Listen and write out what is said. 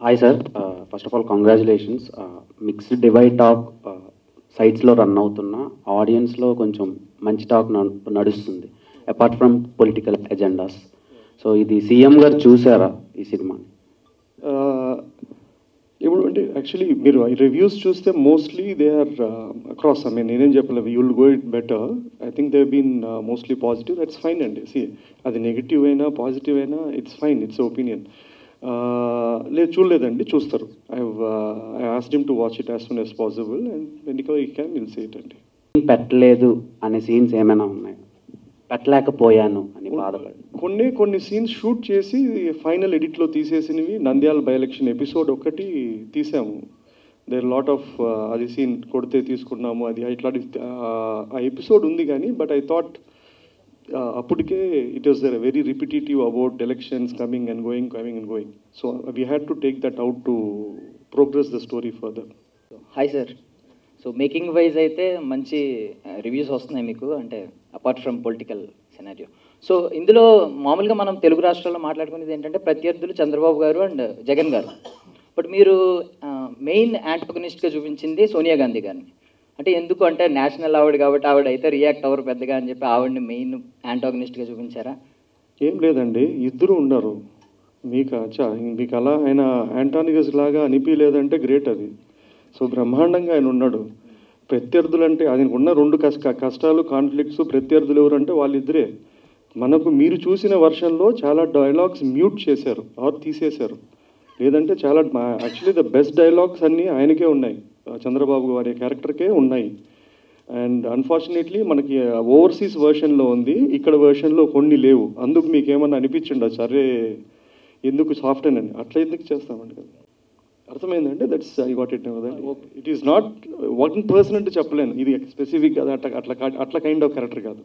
Hi sir, first of all congratulations. Mixed divide talk సైట్స్లో run అవుతున్న ఆడియన్స్లో కొంచెం మంచి టాక్ నడుస్తుంది apart from political agendas. So ఇది సీఎం గారు చూసారా ఈ సినిమాని? ఇప్పుడు అంటే యాక్చువల్లీ మీరు రివ్యూస్ చూస్తే mostly they are across. I mean నేనేం చెప్పలేదు, you will go it better. I think they been mostly positive. That's fine అండి. సి అది నెగిటివ్ అయినా పాజిటివ్ అయినా ఇట్స్ ఫైన్, ఇట్స్ ఒపీనియన్. లేదు చూడలేదండి, చూస్తారు. I asked him to watch it as soon as possible and when you can will see it అండి. పెట్టలేదు అనే సీన్స్ ఏమైనా ఉన్నాయి? పెట్టలేకపోయాను అని బాధపడి కొన్ని సీన్స్ షూట్ చేసి ఫైనల్ ఎడిట్లో తీసేసినవి. నంద్యాల బై ఎలక్షన్ ఎపిసోడ్ ఒకటి తీసాము. దేర్ లాట్ ఆఫ్ అది సీన్ కొడితే తీసుకున్నాము, అది ఇట్లాంటి ఆ ఎపిసోడ్ ఉంది. కానీ బట్ ఐ థాట్ అప్పటికే it was very repetitive about elections coming and going. So we had to take that out to progress the story further. Hi sir. So making wise అయితే మంచి రివ్యూస్ వస్తున్నాయి మీకు, అంటే apart from political scenario. So ఇందులో మామూలుగా మనం తెలుగు రాష్ట్రాల్లో మాట్లాడుకునేది ఏంటంటే ప్రత్యర్థులు చంద్రబాబు గారు అండ్ జగన్ గారు. బట్ మీరు మెయిన్ యాంటగనిస్ట్గా చూపించింది సోనియా గాంధీ గారిని. అంటే ఎందుకు అంటే నేషనల్ ఆవిడ కాబట్టి ఆవిడ అయితే రియాక్ట్ అవ్వరు పెద్దగా అని చెప్పి ఆవిడని మెయిన్ యాంటగనిస్ట్గా చూపించారా? ఏం లేదండి, ఇద్దరు ఉన్నారు. మీకు అలా ఆయన యాంటానిగస్ లాగా అనిపించలేదంటే గ్రేట్ అది. సో బ్రహ్మాండంగా ఆయన ఉన్నాడు. ప్రత్యర్థులు అంటే ఆయనకు ఉన్న రెండు కష్టాలు, కాన్ఫ్లిక్ట్స్. ప్రత్యర్థులు ఎవరంటే వాళ్ళిద్దరే. మనకు మీరు చూసిన వర్షన్లో చాలా డైలాగ్స్ మ్యూట్ చేశారు ఆర్ తీసేశారు. లేదంటే చాలా యాక్చువల్లీ ద బెస్ట్ డైలాగ్స్ అన్నీ ఆయనకే ఉన్నాయి, చంద్రబాబు గారి క్యారెక్టర్కే ఉన్నాయి. అండ్ అన్ఫార్చునేట్లీ మనకి ఓవర్సీస్ వర్షన్లో ఉంది, ఇక్కడ వర్షన్లో కొన్ని లేవు. అందుకు మీకు ఏమన్నా అనిపించండి సరే ఎందుకు సాఫ్ట్ అని అట్లా ఎందుకు చేస్తామండి కదా. అర్థమైందంటే that's I got it. It is not one person అంటే చెప్పలేను, ఇది స్పెసిఫిక్ కదా, అట్లా కైండ్ ఆఫ్ క్యారెక్టర్ కాదు.